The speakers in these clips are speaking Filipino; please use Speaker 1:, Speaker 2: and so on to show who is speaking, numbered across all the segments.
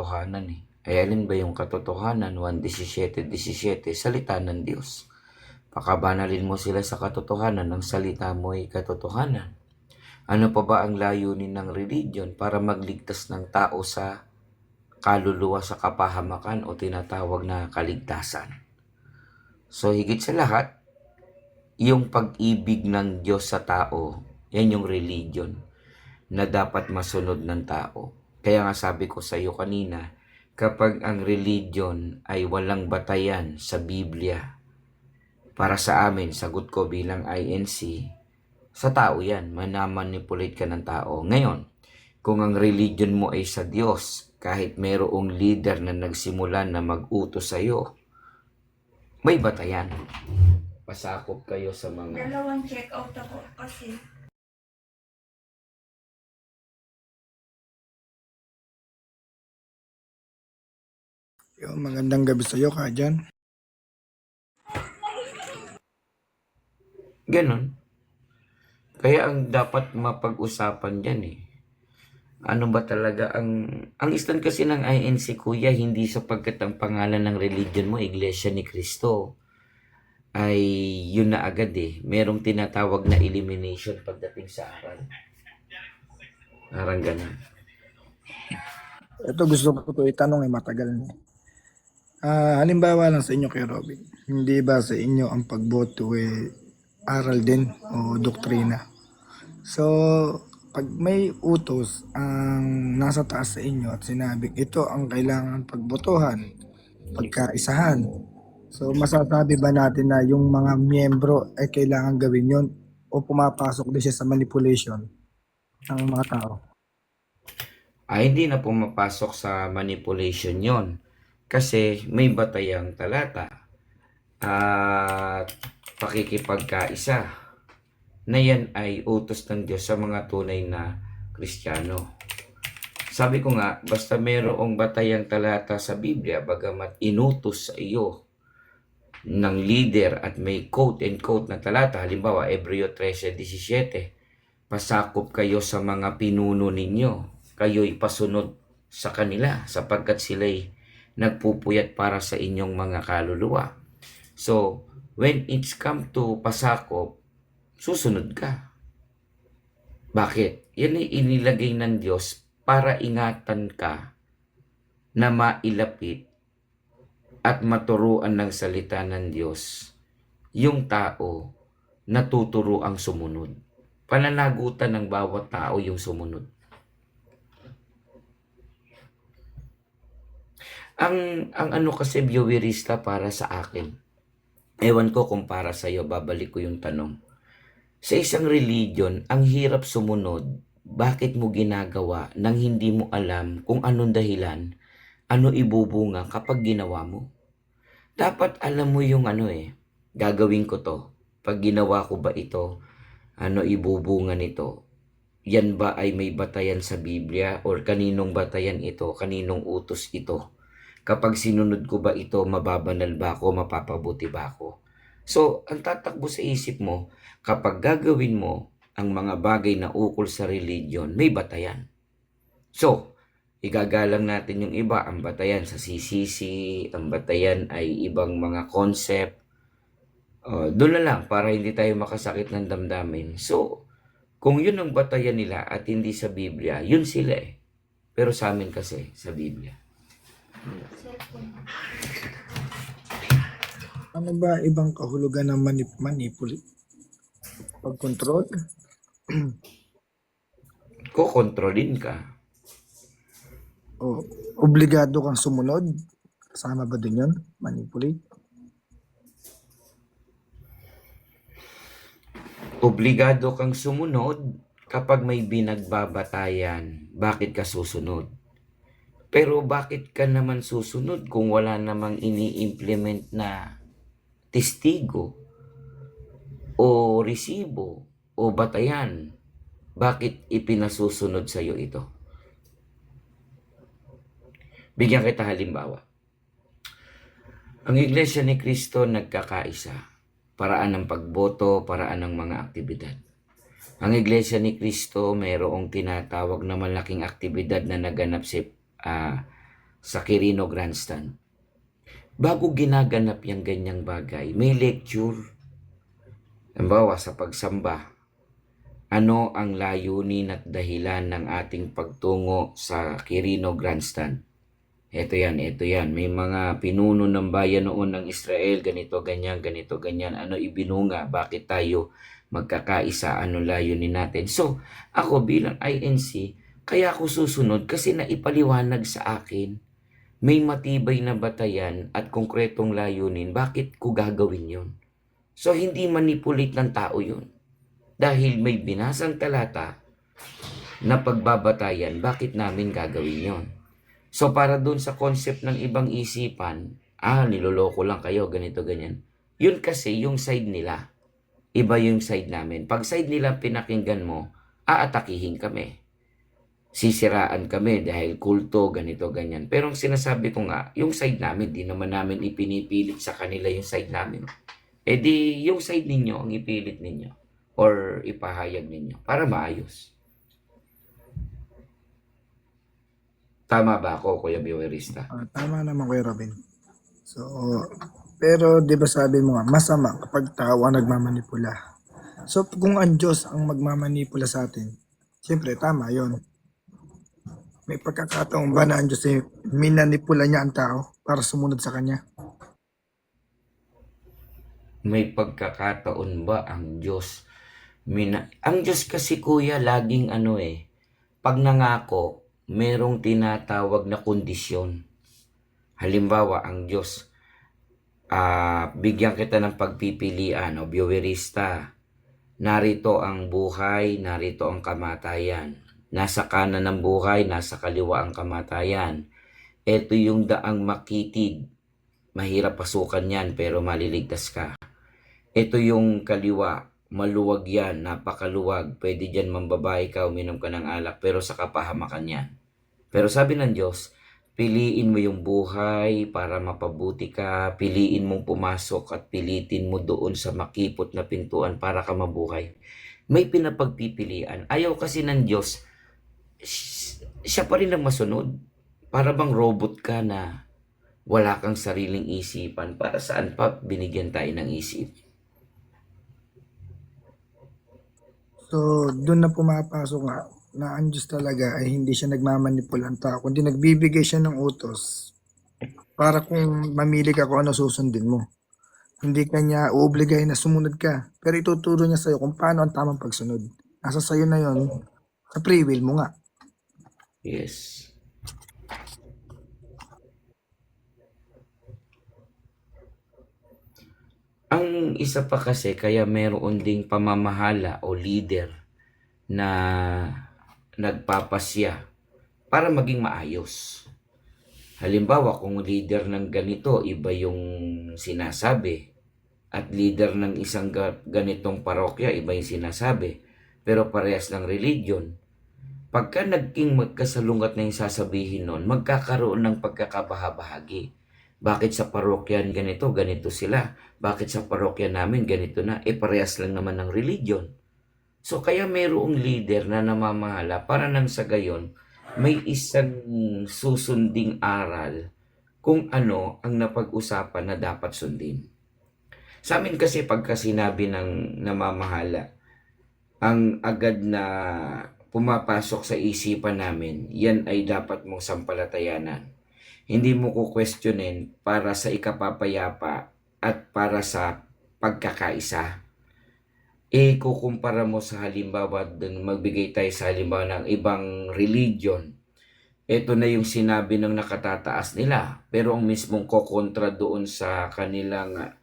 Speaker 1: katotohanan eh. Ay alin ba yung katotohanan? 1:17:17, salita ng Diyos. Pakabanalin mo sila sa katotohanan, ng salita mo ay katotohanan. Ano pa ba ang layunin ng religion? Para magligtas ng tao sa kaluluwa sa kapahamakan o tinatawag na kaligtasan. So higit sa lahat, yung pag-ibig ng Diyos sa tao, yan yung religion na dapat masunod ng tao. Kaya nga sabi ko sa iyo kanina, kapag ang religion ay walang batayan sa Biblia, para sa amin, sagot ko bilang INC, sa tao yan, manamanipulate ka ng tao. Ngayon, kung ang religion mo ay sa Diyos, kahit mayroong leader na nagsimula na mag-utos sa iyo, may batayan. Pasakop kayo sa mga...
Speaker 2: Dalawang check out ako kasi.
Speaker 3: Yung magandang gabi sa iyo, Kajan.
Speaker 1: Ganon. Kaya ang dapat mapag-usapan dyan eh. Ano ba talaga ang stand kasi ng INC, kuya, hindi sapagkat ang pangalan ng religion mo, Iglesia ni Cristo, ay yun na agad eh. Merong tinatawag na elimination pagdating sa aral. Parang ganun.
Speaker 3: Ito gusto ko ito itanong matagal na. Halimbawa lang sa inyo kay Robin, hindi ba sa inyo ang pagboto aral din o doktrina? So, pag may utos ang nasa taas sa inyo at sinabing ito ang kailangan pagbotohan, pagkaisahan, so masasabi ba natin na yung mga miyembro ay kailangan gawin yon o pumapasok din siya sa manipulation ng mga tao?
Speaker 1: Hindi na pumapasok sa manipulation yon kasi may batayang talata at pakikipagkaisa na yan ay utos ng Diyos sa mga tunay na Kristiyano. Sabi ko nga, basta mayroong batayang talata sa Biblia, bagamat inutos sa iyo ng leader at may quote and quote na talata, halimbawa Hebreo 13:17, pasakop kayo sa mga pinuno ninyo, kayo'y pasunod sa kanila sapagkat sila'y nagpupuyat para sa inyong mga kaluluwa. So, when it's come to pasakop, susunod ka. Bakit? Yan ay inilagay ng Diyos para ingatan ka na mailapit at maturuan ng salita ng Diyos yung tao na tuturo ang sumunod. Pananagutan ng bawat tao yung sumunod. Ang ano kasi viewerista para sa akin, ewan ko kung para sa iyo, babalik ko yung tanong. Sa isang religion, ang hirap sumunod. Bakit mo ginagawa nang hindi mo alam kung anong dahilan, ano ibubunga kapag ginawa mo? Dapat alam mo yung gagawin ko to. Pag ginawa ko ba ito, ano ibubunga nito? Yan ba ay may batayan sa Biblia? Or kaninong batayan ito? Kaninong utos ito? Kapag sinunod ko ba ito, mababanal ba ako? Mapapabuti ba ako? So, ang tatakbo sa isip mo, kapag gagawin mo ang mga bagay na ukol sa religion, may batayan. So, igagalang natin yung iba, ang batayan sa CCC, ang batayan ay ibang mga concept. Doon na lang para hindi tayo makasakit ng damdamin. So, kung yun ang batayan nila at hindi sa Biblia, yun sila eh. Pero sa amin kasi, sa Biblia.
Speaker 3: Ano ba ibang kahulugan ng manipulate? Pag-control?
Speaker 1: Kokontrolin ka.
Speaker 3: O obligado kang sumunod? Kasama ba din yun? Manipulate?
Speaker 1: Obligado kang sumunod kapag may binagbabatayan. Bakit ka susunod? Pero bakit ka naman susunod kung wala namang ini-implement na testigo o resibo o batayan? Bakit ipinasusunod sa iyo ito? Bigyan kita halimbawa. Ang Iglesia ni Cristo nagkakaisa. Paraan ng pagboto, paraan ng mga aktibidad. Ang Iglesia ni Cristo mayroong tinatawag na malaking aktibidad na naganap sa Quirino Grandstand. Bago ginaganap yung ganyang bagay, may lecture. Halimbawa sa pagsamba, ano ang layunin at dahilan ng ating pagtungo sa Quirino Grandstand? Ito yan. May mga pinuno ng bayan noon ng Israel, ganito, ganyan. Ano ibinunga? Bakit tayo magkakaisa? Ano layunin natin? So, ako bilang INC, kaya ako susunod kasi naipaliwanag sa akin. May matibay na batayan at konkretong layunin. Bakit ko gagawin yun? So, hindi manipulate ng tao yun. Dahil may binasang talata na pagbabatayan, bakit namin gagawin yon? So para dun sa concept ng ibang isipan, niloloko lang kayo, ganito, ganyan. Yun kasi yung side nila. Iba yung side namin. Pag side nila pinakinggan mo, aatakihin kami. Sisiraan kami dahil kulto, ganito, ganyan. Pero ang sinasabi ko nga, yung side namin, di naman namin ipinipilit sa kanila yung side namin. Eh di, yung side ninyo ang ipilit ninyo or ipahayag ninyo para maayos. Tama ba ako, Kuya Biwerista?
Speaker 3: Tama naman Kuya Robin. So, pero di ba sabi mo nga, masama kapag tao ang nagmamanipula. So, kung ang Diyos ang magmamanipula sa atin, siyempre tama yon. May pagkakataon ba na ang Diyos ay minanipula niya ang tao para sumunod sa Kanya?
Speaker 1: May pagkakataon ba ang Diyos? Ang Diyos kasi kuya, laging pag nangako, merong tinatawag na kondisyon. Halimbawa, ang Diyos, bigyan kita ng pagpipilian o Biwerista. Narito ang buhay, narito ang kamatayan. Nasa kanan ng buhay, nasa kaliwa ang kamatayan. Ito yung daang makitid. Mahirap pasukan yan pero maliligtas ka. Ito yung kaliwa, maluwag yan, napakaluwag. Pwede dyan mambabae ka, uminom ka ng alak, pero sa kapahamakan yan. Pero sabi ng Diyos, piliin mo yung buhay para mapabuti ka, piliin mong pumasok at pilitin mo doon sa makipot na pintuan para ka mabuhay. May pinapagpipilian. Ayaw kasi ng Diyos, siya pa rin ang masunod. Para bang robot ka na wala kang sariling isipan. Para saan pa binigyan tayo ng isip?
Speaker 3: So, doon na pumapasok nga na ang Diyos talaga ay hindi siya nagmamanipula ang tao, kundi nagbibigay siya ng utos para kung mamili ka kung ano susundin mo. Hindi ka niya uobligahin na sumunod ka, pero ituturo niya sa'yo kung paano ang tamang pagsunod. Nasa sa'yo na yon, sa free will mo nga.
Speaker 1: Yes. Ang isa pa kasi, kaya meron ding pamamahala o leader na nagpapasya para maging maayos. Halimbawa, kung leader ng ganito, iba yung sinasabi. At leader ng isang ganitong parokya, iba yung sinasabi. Pero parehas ng religion. Pagka naging magkasalungat na yung sasabihin nun, magkakaroon ng pagkakabahabahagi. Bakit sa parokyan ganito sila? Bakit sa parokya namin ganito na? Parehas lang naman ng religion. So kaya mayroong leader na namamahala para nang sa gayon, may isang susunding aral kung ano ang napag-usapan na dapat sundin. Sa amin kasi pagka sinabi ng namamahala, ang agad na pumapasok sa isipan namin, yan ay dapat mong sampalatayanan. Hindi mo ko questionin para sa ikapapayapa at para sa pagkakaisa. Kukumpara mo sa halimbawa, magbigay tayo sa halimbawa ng ibang religion. Ito na yung sinabi ng nakatataas nila, pero ang mismong kokontra doon sa kanilang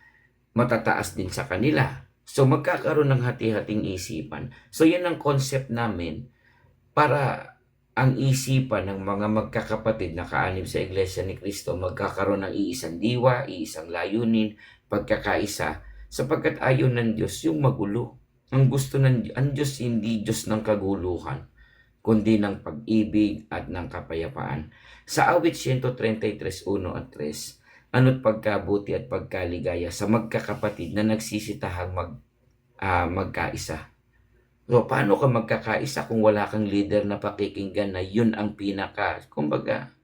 Speaker 1: matataas din sa kanila. So magkakaroon ng hati-hating isipan. So yan ang concept namin para ang isipan ng mga magkakapatid na kaanib sa Iglesia ni Cristo magkakaroon ng iisang diwa, iisang layunin, pagkakaisa, sapagkat ayaw ng Diyos yung magulo. Ang gusto ang Diyos hindi Diyos ng kaguluhan, kundi ng pag-ibig at ng kapayapaan. Sa awit 133:1 at 3, ano't pagkabuti at pagkaligaya sa magkakapatid na nagsisitahang magkaisa. So, paano ka magkakaisa kung wala kang leader na pakikinggan na yun ang kumbaga,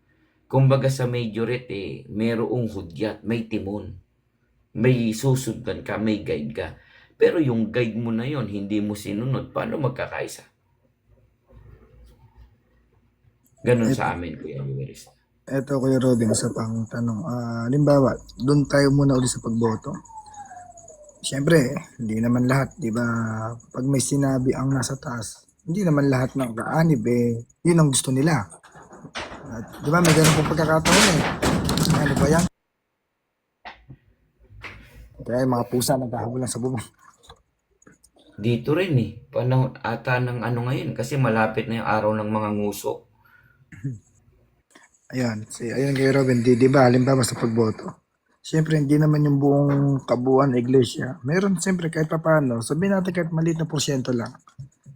Speaker 1: Kumbaga sa majority, merong hudyat, may timon, may susundan ka, may guide ka. Pero yung guide mo na yon hindi mo sinunod, paano magkakaisa? Ganun
Speaker 3: Et,
Speaker 1: sa amin, Kuya Luis.
Speaker 3: eto Kuya Robin, isa pang tanong. Halimbawa, doon tayo muna ulit sa pagboto. Siyempre, hindi naman lahat, di ba, pag may sinabi ang nasa taas, hindi naman lahat ng kaanib, yun ang gusto nila. At, di ba, may ganun pong pagkakataon eh. Ano ba yan? Kaya yung mga pusa naghahabulan sa bubong.
Speaker 1: Dito rin panahon ata ng ano ngayon kasi malapit na yung araw ng mga nguso.
Speaker 3: Ayun kay Robin, di ba, halimbawa sa pagboto. Siyempre, hindi naman yung buong kabuuan ng iglesia. Meron siyempre kahit papaano, sabihin natin kahit maliit na porsyento lang.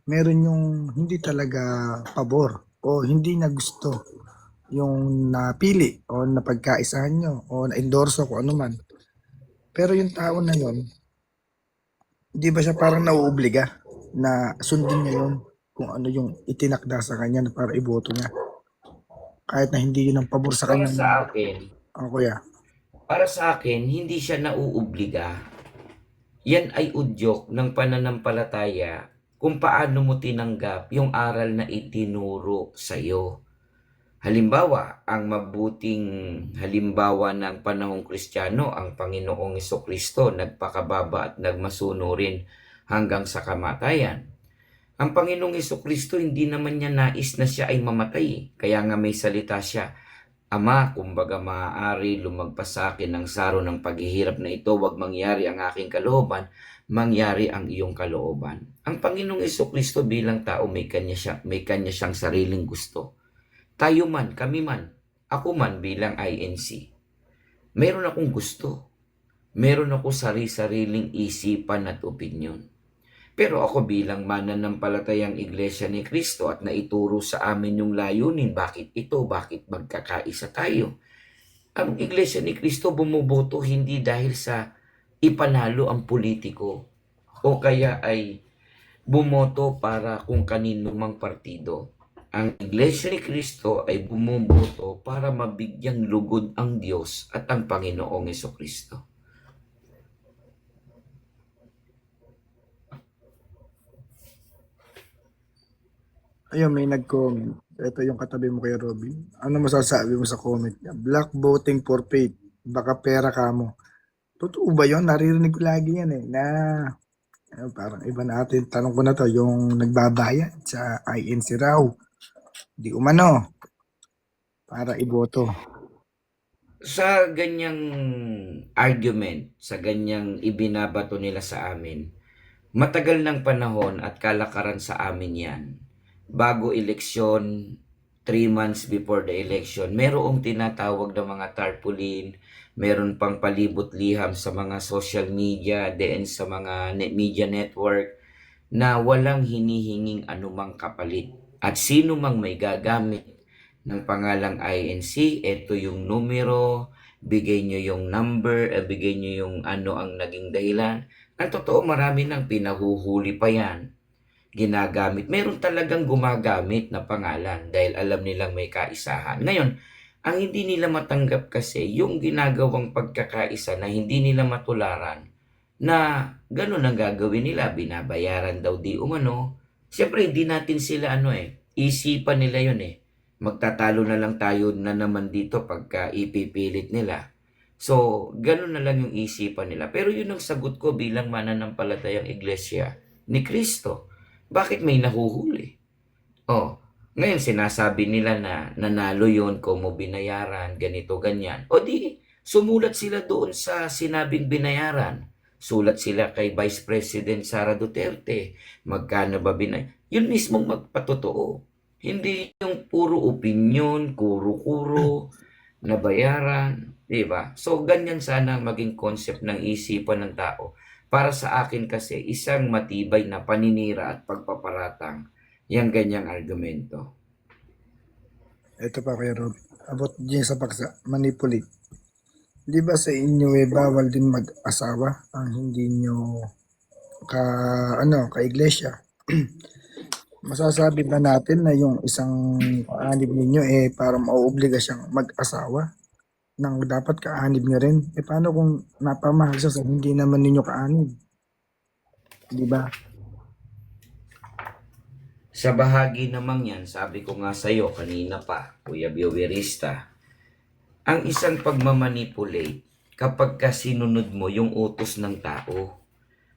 Speaker 3: Meron yung hindi talaga pabor o hindi na gusto yung napili o napagkaisahan nyo o na-endorso kung ano man. Pero yung tao na yon, di ba siya parang nauobliga na sundin niya yun kung ano yung itinakda sa kanya na para iboto niya. Kahit na hindi yun ang pabor sa
Speaker 1: Para
Speaker 3: kanya.
Speaker 1: sa akin,
Speaker 3: Kuya.
Speaker 1: hindi siya nauobliga. Yan ay udyok ng pananampalataya kung paano mo tinanggap yung aral na itinuro sa iyo. Halimbawa, ang mabuting halimbawa ng panahong Kristiyano, ang Panginoong Kristo nagpakababa at nagmasuno rin hanggang sa kamatayan. Ang Panginoong Kristo hindi naman niya nais na siya ay mamatay. Kaya nga may salita siya, Ama, kumbaga maaari lumagpas sa akin ang saro ng paghihirap na ito, wag mangyari ang aking kalooban, mangyari ang iyong kalooban. Ang Panginoong Kristo bilang tao may kanya siyang sariling gusto. Tayo man, kami man, ako man bilang INC, meron akong gusto. Meron ako sari-sariling isipan at opinyon. Pero ako bilang mananampalatayang Iglesia ni Cristo at naituro sa amin yung layunin, bakit magkakaisa tayo? Ang Iglesia ni Cristo bumuboto hindi dahil sa ipanalo ang politiko o kaya ay bumoto para kung kanino mang partido. Ang Iglesia ni Cristo ay bumuboto para mabigyang lugod ang Diyos at ang Panginoong Kristo.
Speaker 3: Ayun, may nag-comment. Ito yung katabi mo kay Robin. Ano masasabi mo sa comment niya? Black voting for faith. Baka pera ka mo. Totoo ba yun? Naririnig ko lagi yan na parang iba natin. Tanong ko na to, yung nagbabayad sa INC raw. Di umano. Para iboto.
Speaker 1: Sa ganyang argument, sa ganyang ibinabato nila sa amin, matagal ng panahon at kalakaran sa amin yan. Bago eleksyon, 3 months before the election, merong tinatawag na mga tarpaulin, meron pang palibot liham sa mga social media, then sa mga media network, na walang hinihinging anumang kapalit. At sino mang may gagamit ng pangalang INC, ito yung numero, bigay nyo yung number, bigay nyo yung ano ang naging dahilan. Ang totoo, marami nang pinahuhuli pa yan. Ginagamit. Meron talagang gumagamit na pangalan dahil alam nilang may kaisahan. Ngayon, ang hindi nila matanggap kasi yung ginagawang pagkakaisa na hindi nila matularan na ganun ang gagawin nila, binabayaran daw di umano. Siyempre, hindi natin sila isipan nila yun magtatalo na lang tayo na naman dito pagka ipipilit nila. So, ganun na lang yung isipan nila. Pero yun ang sagot ko bilang mananampalatayang iglesia ni Kristo. Bakit may nahuhuli? Ngayon sinasabi nila na nanalo yun, kung mo binayaran, ganito, ganyan. O di, sumulat sila doon sa sinabing binayaran. Sulat sila kay Vice President Sara Duterte. Magkano ba Yun mismong magpatotoo. Hindi yung puro opinion, kuro-kuro, nabayaran, di ba? So, ganyan sana ang maging concept ng isipan ng tao. Para sa akin kasi, isang matibay na paninira at pagpaparatang yung ganyang argumento.
Speaker 3: Ito pa kay Robin. About din sa paksa, manipulate. Di ba sa inyo bawal din mag-asawa ang hindi nyo ka iglesia? masasabi ba natin na yung isang kaanib ninyo parang mauobliga siyang mag-asawa nang dapat kaanib niyo rin? Paano kung napamahal siya sa hindi naman ninyo kaanib? Di ba?
Speaker 1: Sa bahagi namang yan, sabi ko nga sa'yo kanina pa, Kuya Biowerista, ang isang pagmamanipulate kapag ka sinunod mo yung utos ng tao.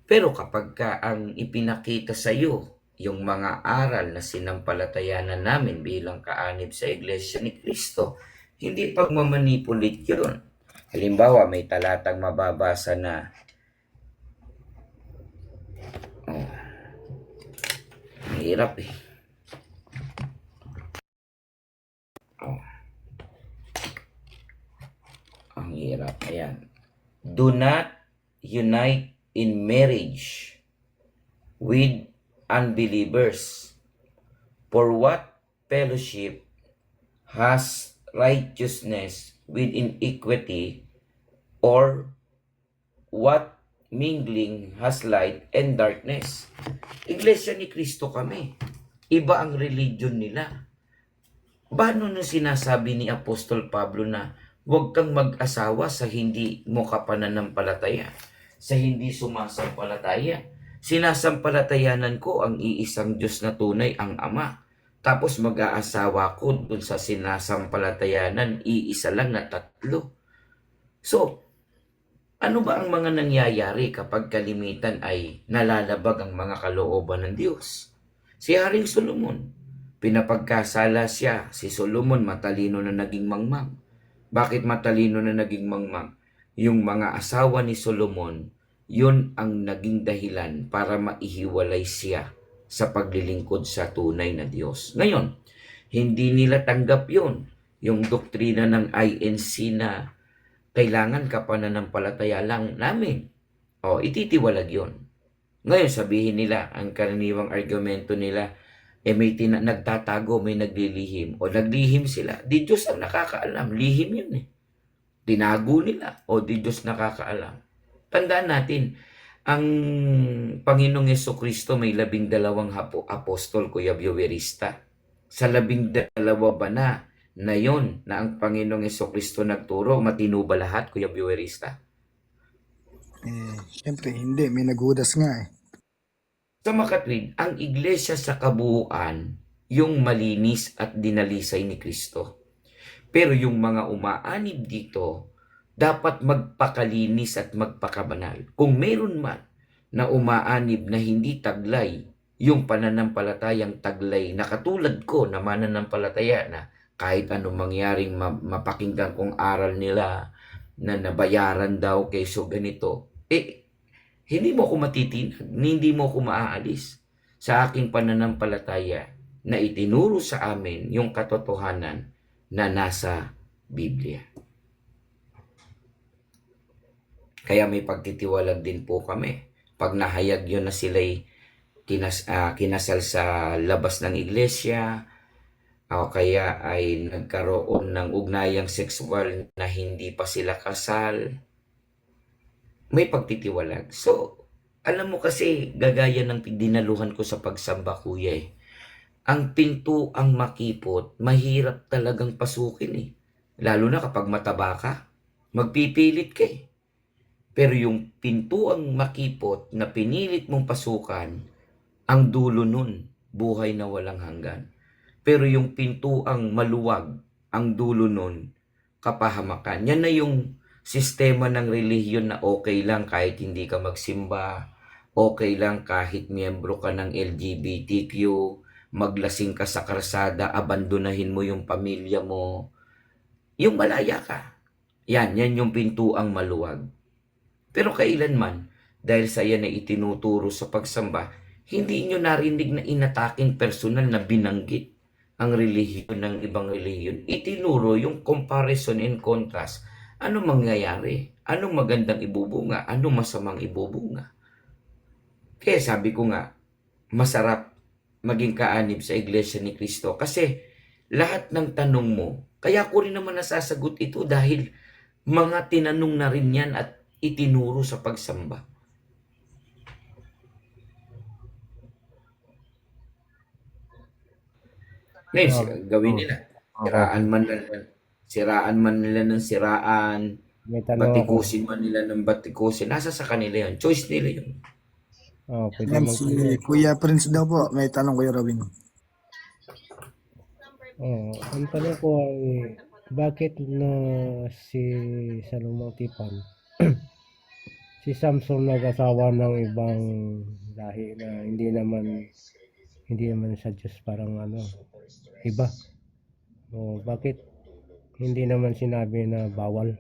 Speaker 1: Pero kapag ka ang ipinakita sa'yo yung mga aral na sinampalatayanan namin bilang kaanib sa Iglesia ni Cristo, hindi pagmamanipulate yun. Halimbawa, may talatang mababasa na mahirap eh. Ang hirap. Ayan. Do not unite in marriage with unbelievers. For what fellowship has righteousness with iniquity, or what mingling has light and darkness? Iglesia ni Cristo kami. Iba ang religion nila. Paano na sinasabi ni Apostol Pablo na huwag kang mag-asawa sa hindi mo kapananampalataya, sa hindi sumasampalataya? Sinasampalatayanan ko ang iisang Diyos na tunay, ang Ama. Tapos mag-aasawa ko dun sa sinasampalatayanan, iisa lang na tatlo. So, ano ba ang mga nangyayari kapag kalimitan ay nalalabag ang mga kalooban ng Diyos? Si Haring Solomon, pinapagkasala siya. Si Solomon matalino na naging mangmang. Bakit matalino na naging mangmang? Yung mga asawa ni Solomon, yun ang naging dahilan para maihiwalay siya sa paglilingkod sa tunay na Diyos. Ngayon, hindi nila tanggap yun. Yung doktrina ng INC na kailangan kapananampalataya lang namin. O, ititiwalag yun. Ngayon, sabihin nila, ang karaniwang argumento nila, may nagtatago, may naglilihim. O, naglihim sila. Di Diyos ang nakakaalam. Lihim yun eh. Tinago nila. O, di Diyos nakakaalam. Tandaan natin, ang Panginoong Yesukristo may 12 apostol, Kuya Biowerista. Sa 12 ba na yon na ang Panginoong Yesukristo nagturo, matino ba lahat, Kuya Biowerista?
Speaker 3: Siyempre, hindi. May naghudas nga eh.
Speaker 1: Sa makatwid, ang iglesia sa kabuuan, yung malinis at dinalisay ni Kristo. Pero yung mga umaanib dito, dapat magpakalinis at magpakabanal. Kung meron man na umaanib na hindi taglay yung pananampalatayang taglay na katulad ko na mananampalataya na kahit anong mangyaring mapakinggan kong aral nila na nabayaran daw kaysa ganito, hindi mo ko matitinag, hindi mo ko maaalis sa aking pananampalataya na itinuro sa amin yung katotohanan na nasa Biblia. Kaya may pagtitiwalag din po kami. Pag nahayag yun na sila'y kinasal sa labas ng iglesia, o kaya ay nagkaroon ng ugnayang sexual na hindi pa sila kasal, may pagtitiwalag. So, alam mo kasi, gagaya ng dinaluhan ko sa pagsamba, kuya eh. Ang pinto ang makipot, mahirap talagang pasukin eh. Lalo na kapag mataba ka, magpipilit ka eh. Pero yung pinto ang makipot na pinilit mong pasukan, ang dulo nun, buhay na walang hanggan. Pero yung pinto ang maluwag, ang dulo nun, kapahamakan. Yan na yung sistema ng relihiyon na okay lang kahit hindi ka magsimba, okay lang kahit miyembro ka ng LGBTQ, maglasing ka sa karsada, abandonahin mo yung pamilya mo, yung malaya ka. Yan yung pinto ang maluwag. Pero kailanman, dahil sa yan na itinuturo sa pagsamba, hindi nyo narinig na inataking personal na binanggit ang relihiyon ng ibang relihiyon. Itinuro yung comparison and contrast. Ano mangyayari? Anong magandang ibubunga? Anong masamang ibubunga? Kaya sabi ko nga, masarap maging kaanib sa Iglesia ni Cristo. Kasi lahat ng tanong mo, kaya ko rin naman nasasagot ito dahil mga tinanong na rin yan at itinuro sa pagsamba. Ngayon,
Speaker 4: Oo,
Speaker 1: gawin
Speaker 4: oo,
Speaker 1: nila.
Speaker 4: oo.
Speaker 1: Siraan man nila ng siraan,
Speaker 4: May tanong ako.
Speaker 1: batikusin man nila ng batikusin, nasa sa kanila yun. Choice nila yun.
Speaker 4: Pwede
Speaker 3: Yan si
Speaker 4: magtanong.
Speaker 3: Kuya Prince daw po. May tanong Kuya Robin.
Speaker 4: Ang tanong ko ay, bakit na si Salomang Tipan, si Samson nag-asawa ng ibang lahi na hindi naman sa Diyos, parang ano, iba. Bakit hindi naman sinabi na bawal?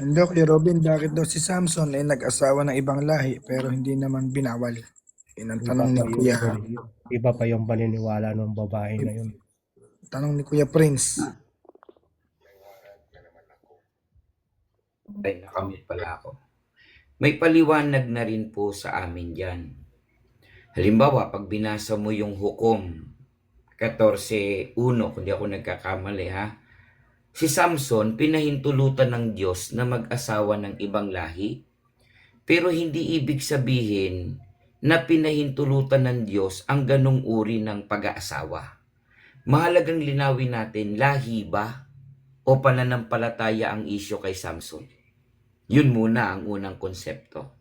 Speaker 3: And daw Kuya Robin, bakit daw si Samson ay nag-asawa ng ibang lahi pero hindi naman binawal? Yun ang
Speaker 4: Iba
Speaker 3: tanong ni
Speaker 4: pa yung
Speaker 3: Kuya.
Speaker 4: iba pa yung paniniwala ng babae na yun.
Speaker 3: Tanong ni Kuya Prince.
Speaker 1: Ay, nakamute pala ako. May paliwanag na rin po sa amin dyan. Halimbawa, pag binasa mo yung Hukom 14:1, kung di ako nagkakamali ha, si Samson pinahintulutan ng Diyos na mag-asawa ng ibang lahi, pero hindi ibig sabihin na pinahintulutan ng Diyos ang ganong uri ng pag-aasawa. Mahalagang linawin natin, lahi ba o pananampalataya ang isyo kay Samson? Yun muna ang unang konsepto.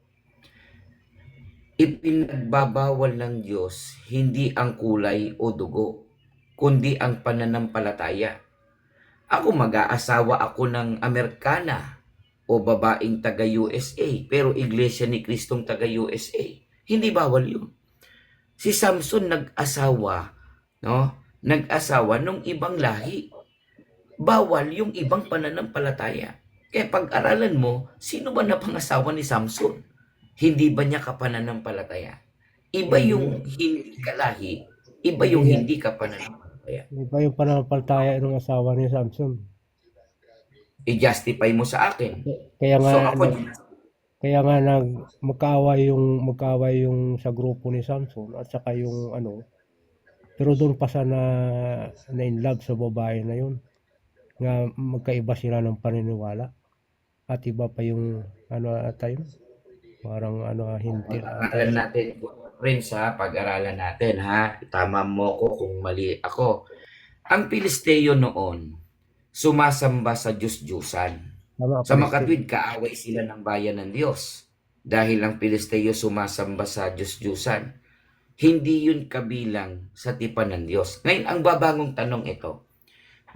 Speaker 1: Ipinagbabawal ng Diyos hindi ang kulay o dugo, kundi ang pananampalataya. Ako mag-aasawa ako ng Amerikana o babaeng taga-USA, pero Iglesia ni Kristong taga-USA. Hindi bawal yun. Si Samson nag-asawa, no? Nag-asawa ng ibang lahi. Bawal yung ibang pananampalataya. Kaya pag-aralan mo, sino ba napangasawa ni Samson? Hindi ba niya kapananampalataya? Iba yung hindi kalahi, iba yung hindi ka pananampalataya.
Speaker 4: Iba yung pananampalataya ng asawa ni Samson.
Speaker 1: I-justify mo sa akin.
Speaker 4: Kaya nga,
Speaker 1: So ako,
Speaker 4: magkaaway yung sa grupo ni Samson at saka yung pero doon pa siya na in love sa babae na yun. Nga magkaiba sila ng paniniwala. At iba pa yung tayo. Parang hindi.
Speaker 1: pag-aralan natin, friends ha, pag-aralan natin ha. Tama mo ko kung mali ako. Ang Pilisteo noon, sumasamba sa Diyos-Diyusan.
Speaker 4: Tama,
Speaker 1: Sa makatwid, kaaway sila ng bayan ng Diyos. Dahil ang Pilisteo sumasamba sa Diyos-Diyusan. Hindi yun kabilang sa tipan ng Diyos. Ngayon, ang babangong tanong ito,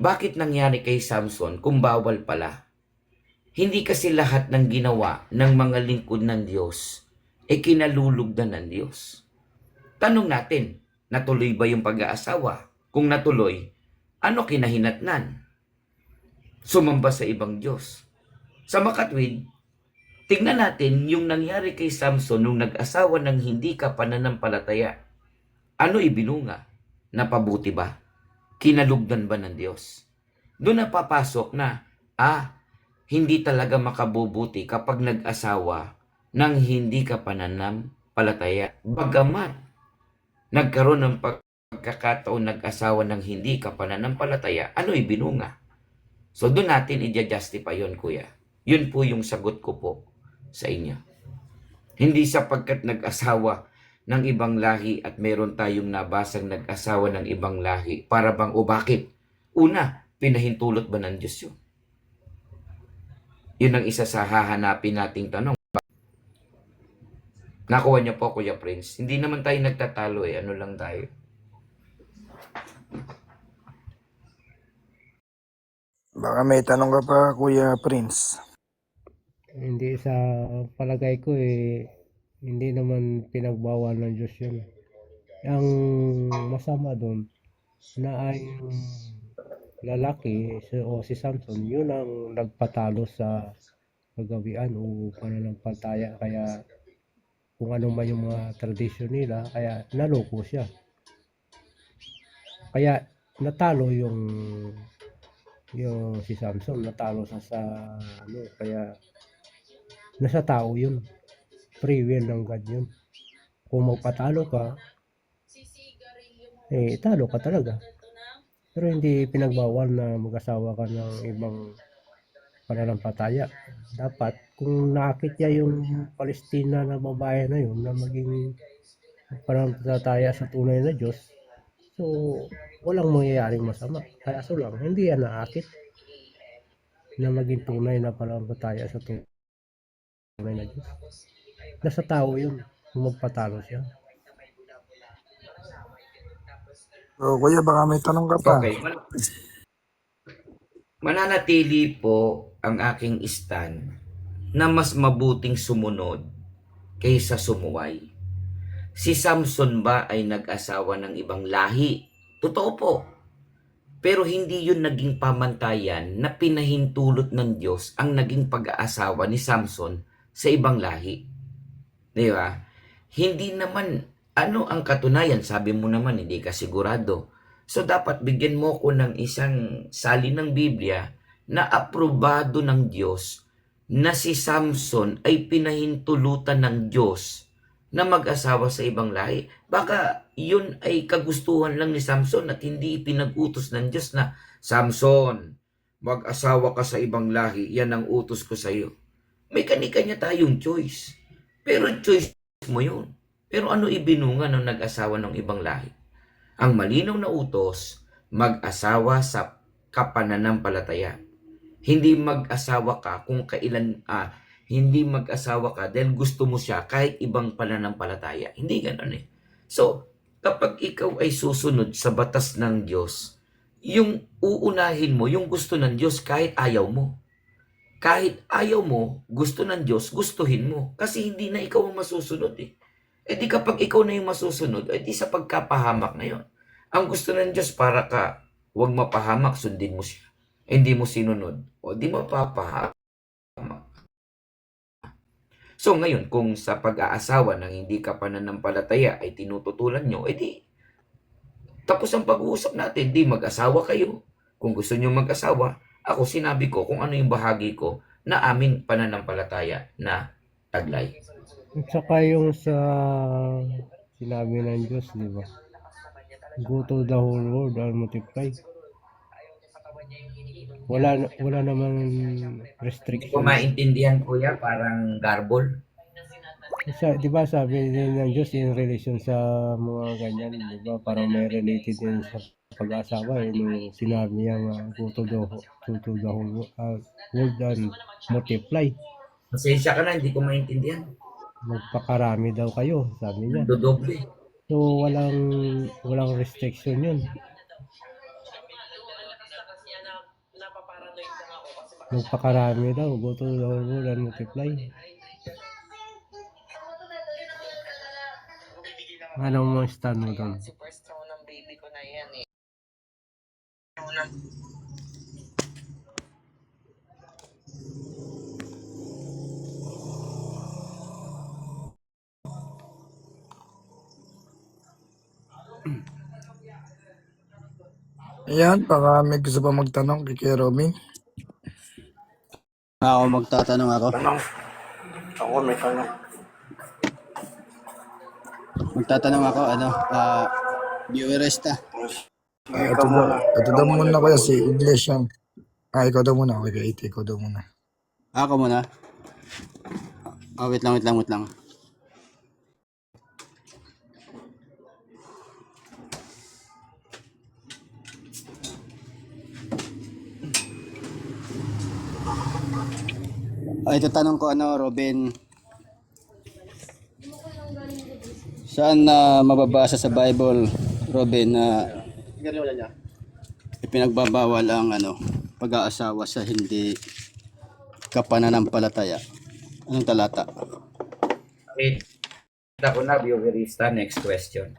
Speaker 1: bakit nangyari kay Samson kung bawal pala? Hindi kasi lahat ng ginawa ng mga lingkod ng Diyos kinalulugdan ng Diyos. Tanong natin, natuloy ba yung pag-aasawa? Kung natuloy, ano kinahinatnan? Sumamba sa ibang Diyos. Sa makatwid, tignan natin yung nangyari kay Samson nung nag-asawa ng hindi ka pananampalataya. Ano ibinunga? Napabuti ba? Kinalugdan ba ng Diyos? Doon na papasok na, hindi talaga makabubuti kapag nag-asawa ng hindi ka pananampalataya. Bagamat nagkaroon ng pagkakataon nag-asawa ng hindi ka pananampalataya, ano ibinunga? So doon natin i-justify yun, kuya. Yun po yung sagot ko po sa inyo. Hindi sapagkat nag-asawa ng ibang lahi at meron tayong nabasang nag-asawa ng ibang lahi para bang bakit? Una, pinahintulot ba ng Diyos yun? Yun ang isa sa hahanapin nating tanong. Nakuha niyo po, Kuya Prince. Hindi naman tayo nagtatalo ano lang tayo.
Speaker 3: Baka may tanong ka pa Kuya Prince.
Speaker 4: Hindi, sa palagay ko hindi naman pinagbawal ng Diyos yun. Ang masama doon na ay yung lalaki o si Samson, yun ang nagpatalo sa kagawian o pananampalataya. Kaya kung ano man yung mga tradisyon nila, kaya naloko siya. Kaya natalo yung si Samson, natalo sa kaya nasa tao yun. Free will ng God yun. Kung magpatalo ka, talo ka talaga. Pero hindi pinagbawal na mag-asawa ka ng ibang pananampalataya. Dapat kung naakit niya yung Palestina na babae na yun na maging pananampalataya sa tunay na Diyos, so walang mangyayaring masama. Kaso lang, hindi yan naakit na maging tunay na pananampalataya sa tunay na Diyos. Nasa tao yun, kung magpatalo siya.
Speaker 3: So, kuya, baka may tanong ka pa.
Speaker 1: Okay. Mananatili po ang aking stand na mas mabuting sumunod kaysa sumuway. Si Samson ba ay nag-asawa ng ibang lahi? Totoo po. Pero hindi yun naging pamantayan na pinahintulot ng Diyos ang naging pag-aasawa ni Samson sa ibang lahi. Di ba? Hindi naman, ano ang katunayan? Sabi mo naman, hindi ka sigurado. So dapat bigyan mo ko ng isang salin ng Biblia na aprobado ng Diyos na si Samson ay pinahintulutan ng Diyos na mag-asawa sa ibang lahi. Baka yun ay kagustuhan lang ni Samson at hindi pinag-utos ng Diyos na, Samson, mag-asawa ka sa ibang lahi, yan ang utos ko sa iyo. May kanya-kanya tayong choice. Pero choice mo yun. Pero ano ibinunga ng nag-asawa ng ibang lahi? Ang malinaw na utos, mag-asawa sa kapananampalataya. Hindi mag-asawa ka kung kailan, hindi mag-asawa ka dahil gusto mo siya kahit ibang pananampalataya. Hindi ganoon eh. So, kapag ikaw ay susunod sa batas ng Diyos, yung uunahin mo, yung gusto ng Diyos kahit ayaw mo. Kahit ayaw mo, gusto ng Diyos, gustuhin mo. Kasi hindi na ikaw ang masusunod eh. E di kapag ikaw na yung masusunod, e di sa pagkapahamak na yon. Ang gusto ng Diyos para ka huwag mapahamak, sundin mo siya. E hindi mo sinunod. O di mapapahamak. So ngayon, kung sa pag-aasawa ng hindi ka pananampalataya ay tinututulan nyo, e di tapos ang pag-uusap natin, di mag-asawa kayo. Kung gusto nyo mag-asawa, ako sinabi ko kung ano yung bahagi ko na aming pananampalataya na taglay.
Speaker 4: At saka yung sa sinabi ng Diyos, di ba? Go to the whole world and multiply. Wala namang
Speaker 1: Hindi ko
Speaker 4: restriction.
Speaker 1: maintindihan kuya, parang garbol.
Speaker 4: Di ba sabi din ng Diyos in relation sa mga ganyan, di ba? Parang may related din sa pag-asawa. Yung sinabi niya go to the whole world and multiply.
Speaker 1: Pasensya ka na, hindi ko maintindihan.
Speaker 4: Magpakarami daw kayo, sabi niya.
Speaker 1: Dodoble.
Speaker 4: So walang restriction yun. Magpakarami daw, go to the whole world and multiply. Anong mga stand mo doon?
Speaker 3: Ayan, baka may gusto pa magtanong kay Kuya Robin.
Speaker 5: Ako magtatanong ako.
Speaker 3: Tanong. Ako may tanong.
Speaker 5: Magtatanong ako, viewerista.
Speaker 3: Ito daw muna kuya si Iglesia. Ikaw daw muna. Okay, ikaw daw muna.
Speaker 5: Ako muna. Wait lang. Ito tanong ko, Robin. Saan mababasa sa Bible, Robin, na ipinagbabawal ang pag-aasawa sa hindi kapananampalataya? Anong talata?
Speaker 1: Okay. Kita ko na, viewerista. Next question.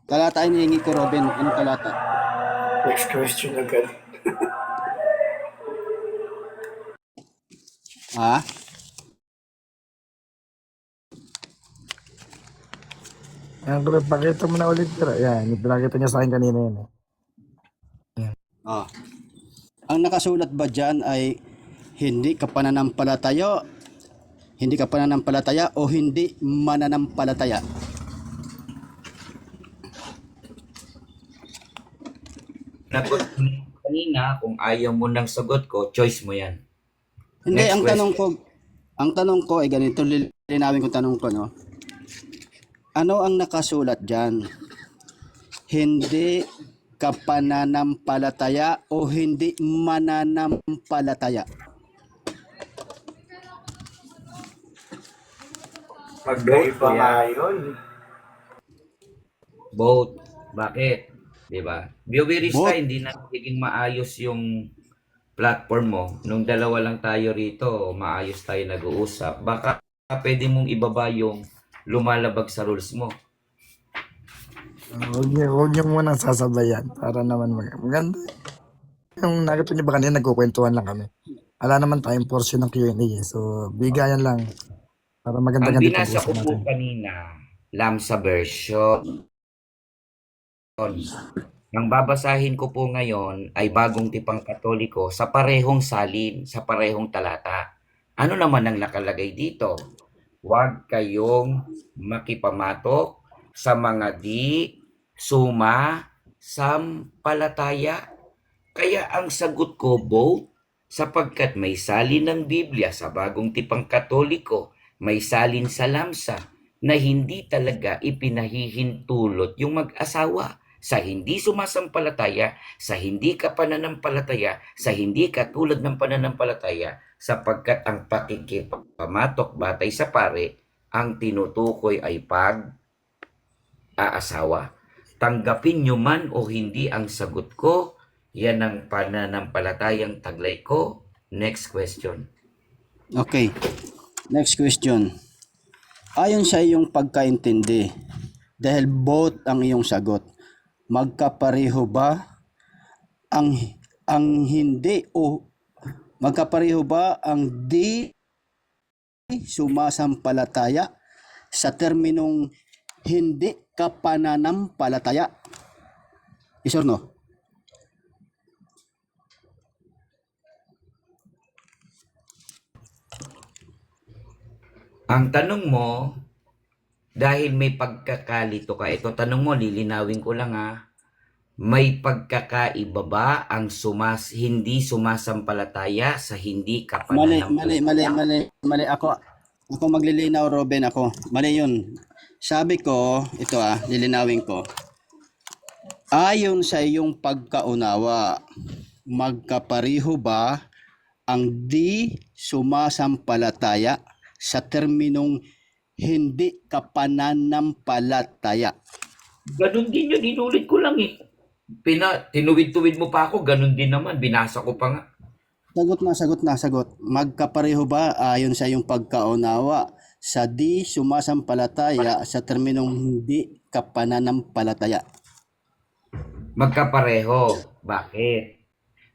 Speaker 5: Talata ay hinihingi ko, Robin. Anong talata?
Speaker 3: Next question agad.
Speaker 5: Ha?
Speaker 3: Ayan, bro, pakita mo na ulit. Yan, pinakita niya sa akin kanina yun.
Speaker 5: Ang nakasulat ba dyan ay hindi ka pananampalataya o hindi mananampalataya?
Speaker 1: Nagot kanina, kung ayaw mo ng sagot ko, choice mo yan.
Speaker 5: Hindi,
Speaker 1: Next
Speaker 5: ang tanong ko ay ganito, lilinawin ko tanong ko, no? Ano ang nakasulat diyan? Hindi ka pananampalataya o hindi mananampalataya?
Speaker 1: Magkaiba nga yun. Both. Bakit? Diba? Bioberista,
Speaker 5: Both.
Speaker 1: hindi na nagiging maayos yung platform mo. Nung dalawa lang tayo rito, maayos tayo nag-uusap. Baka pwede mong ibaba yung lumalabag sa rules mo.
Speaker 3: Huwag niyo muna sasabayan para naman maganda. Yung nakita niyo ba kanina, nagkukwentuhan lang kami. Wala naman tayong portion ng Q&A eh. So, bigayan lang para
Speaker 1: Ang
Speaker 3: maganda-ganda
Speaker 1: binasa
Speaker 3: pag-usap
Speaker 1: ko po
Speaker 3: natin.
Speaker 1: kanina, Lamsa version. Ang babasahin ko po ngayon ay bagong tipang Katoliko sa parehong salin, sa parehong talata. Ano naman ang nakalagay dito? Huwag kayong makipamatok sa mga di sumasampalataya. Kaya ang sagot ko, both, sapagkat may salin ng Biblia sa bagong tipang Katoliko, may salin sa Lamsa, na hindi talaga ipinahihintulot yung mag-asawa sa hindi sumasampalataya, sa hindi ka pananampalataya, sa hindi katulad ng pananampalataya, sapagkat ang pakikipamatok batay sa pare, ang tinutukoy ay pag-aasawa. Tanggapin nyo man o hindi ang sagot ko, yan ang pananampalatayang taglay ko. Next question.
Speaker 5: Okay. Next question. Ayon sa iyong pagkaintindi, dahil both ang iyong sagot, magkapareho ba ang hindi o magkapareho ba ang di sumasampalataya sa terminong hindi ka pananampalataya? Yes or no?
Speaker 1: Ang tanong mo, dahil may pagkakalito ka, ito tanong mo, lilinawin ko lang ha, may pagkakaiba ba ang hindi sumasampalataya sa hindi ka pananampalataya?
Speaker 5: Mali. Ako maglilinaw, Robin, ako. Mali yun. Sabi ko, ito lilinawin ko. Ayon sa iyong pagkaunawa, magkapareho ba ang di sumasampalataya sa terminong hindi ka pananampalataya?
Speaker 1: Ganun din yun, inulit ko lang eh. Tinuwid-tuwid mo pa ako, ganun din naman, binasa ko pa nga.
Speaker 5: Sagot. Magkapareho ba ayon sa iyong pagkaunawa sa di sumasampalataya sa terminong hindi ka pananampalataya?
Speaker 1: Magkapareho. Bakit?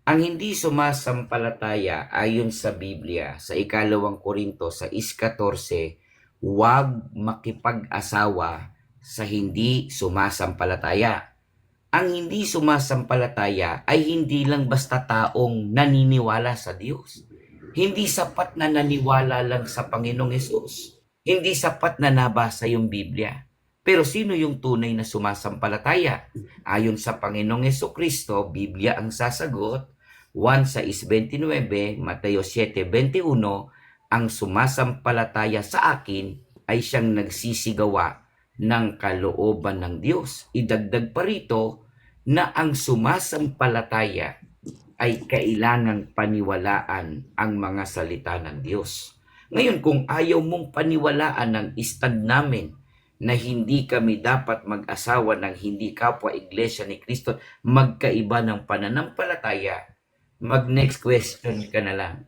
Speaker 1: Ang hindi sumasampalataya ayon sa Biblia, sa 2 Korinto, sa 6:14, huwag makipag-asawa sa hindi sumasampalataya. Ang hindi sumasampalataya ay hindi lang basta taong naniniwala sa Diyos. Hindi sapat na naniwala lang sa Panginoong Hesus. Hindi sapat na nabasa yung Biblia. Pero sino yung tunay na sumasampalataya? Ayon sa Panginoong Hesukristo, Biblia ang sasagot. 1:6-29, Mateo 7:21, ang sumasampalataya sa akin ay siyang nagsisigawa ng kalooban ng Diyos. Idagdag pa rito na ang sumasampalataya ay kailangang paniwalaan ang mga salita ng Diyos. Ngayon, kung ayaw mong paniwalaan ng stand namin na hindi kami dapat mag-asawa ng hindi kapwa Iglesia ni Cristo, magkaiba ng pananampalataya, mag-next question ka na lang.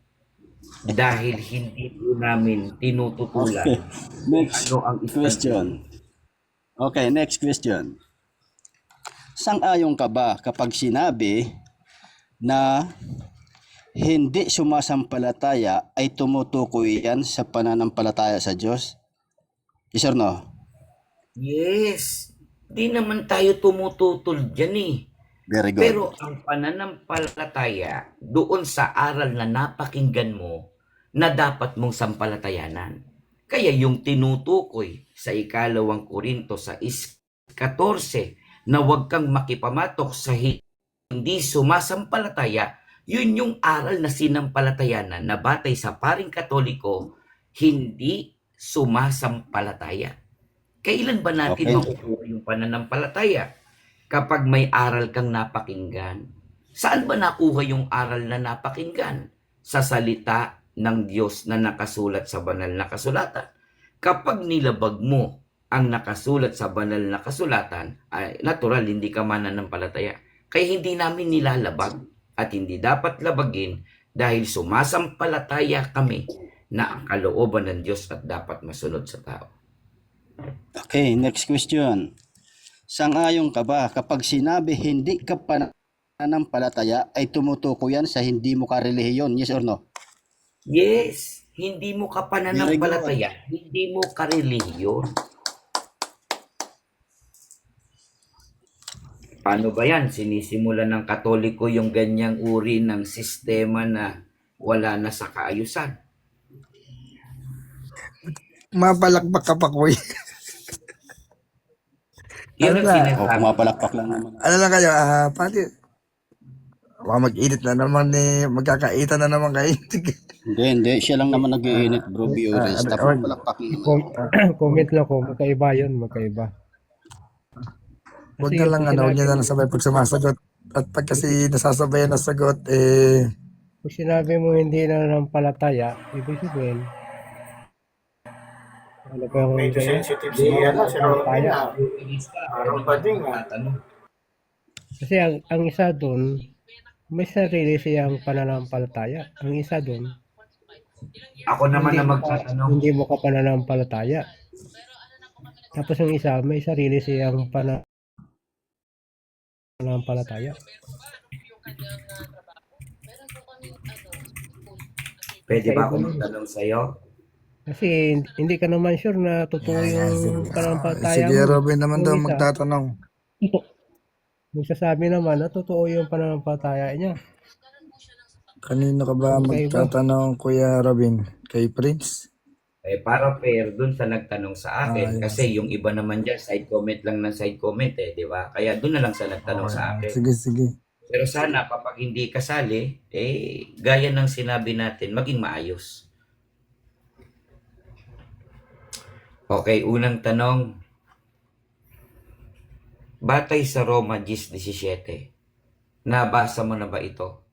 Speaker 1: Dahil hindi po namin tinututulan
Speaker 5: Next
Speaker 1: ano ang stand.
Speaker 5: question. Okay, next question. Sang-ayon ka ba kapag sinabi na hindi sumasampalataya ay tumutukoy yan sa pananampalataya sa Diyos? Yes or no?
Speaker 1: Yes. Di naman tayo tumututol dyan eh.
Speaker 5: Very good.
Speaker 1: Pero ang pananampalataya doon sa aral na napakinggan mo na dapat mong sampalatayanan. Kaya yung tinutukoy sa 2 Korinto sa 14 na huwag kang makipamatok sa hindi sumasampalataya, yun yung aral na sinampalatayanan na batay sa paring Katoliko, hindi sumasampalataya. Kailan ba natin
Speaker 5: Okay.
Speaker 1: makukuha yung pananampalataya? Kapag may aral kang napakinggan. Saan ba nakuha yung aral na napakinggan? Sa salita ng Diyos na nakasulat sa banal na kasulatan. Kapag nilabag mo ang nakasulat sa banal na kasulatan, ay natural, hindi ka mananampalataya. Kaya hindi namin nilalabag at hindi dapat labagin dahil sumasampalataya kami na ang kalooban ng Diyos at dapat masunod sa tao.
Speaker 5: Okay, next question. Sang-ayon ka ba kapag sinabi hindi ka pananampalataya ay tumutuko yan sa hindi mo karelihiyon? Yes or no?
Speaker 1: Yes, hindi mo ka pananampalataya, hindi mo ka relihiyon. Paano ba yan? Sinisimulan ng Katoliko yung ganyang uri ng sistema na wala na sa kaayusan.
Speaker 3: Mapalakpak ka pa, kuya.
Speaker 1: Yun ang
Speaker 3: Ano ba?
Speaker 5: O
Speaker 1: sinasabi.
Speaker 5: pumapalakpak lang naman.
Speaker 3: Ano lang kayo, pati, baka mag-init na naman magkakaita na naman kayo.
Speaker 5: Hindi. Siya lang naman nag-iinit, bro. Biores. Tapos palakpak naman.
Speaker 4: Comment lang ko, magkaiba yun, magkaiba.
Speaker 3: Huwag
Speaker 4: Kasi
Speaker 3: na lang,
Speaker 4: pag
Speaker 3: huwag niya na
Speaker 4: sinabi,
Speaker 3: sabay pag sumasagot. At pag kasi nasasabayan na sagot,
Speaker 4: pag sinabi mo hindi na palataya, ibig sabihin, ano ba yung
Speaker 3: medyo
Speaker 4: ganyan?
Speaker 3: sensitive si Robin,
Speaker 4: Palataya.
Speaker 3: Parang bading,
Speaker 4: Kasi ang isa doon, may sarili siyang pananampalataya. Ang isa doon,
Speaker 1: Ako naman
Speaker 4: hindi
Speaker 1: na
Speaker 4: mo ka,
Speaker 1: magtatanong,
Speaker 4: hindi mo ka pananampalataya. Tapos ang isa, may sarili siyang pananampalataya.
Speaker 1: pwede ba ako
Speaker 4: Kaiba yun.
Speaker 1: magtanong sa'yo?
Speaker 4: Kasi hindi ka naman sure na totoo yung pananampalataya
Speaker 3: sige
Speaker 4: mo.
Speaker 3: Robin naman daw
Speaker 4: Yung isa,
Speaker 3: magtatanong.
Speaker 4: nagsasabi naman na totoo yung pananampalataya niya.
Speaker 3: Kanino ka ba
Speaker 4: Magkaiba.
Speaker 3: magtatanong, Kuya Robin? Kay Prince?
Speaker 1: Para fair dun sa nagtanong sa akin.
Speaker 3: Yes.
Speaker 1: Kasi yung iba naman dyan, side comment lang ng side comment di ba? Kaya dun na lang sa nagtanong sa akin.
Speaker 3: Sige.
Speaker 1: Pero sana kapag hindi kasali, gaya ng sinabi natin, maging maayos. Okay, unang tanong. Batay sa Roma 10:17, nabasa mo na ba ito?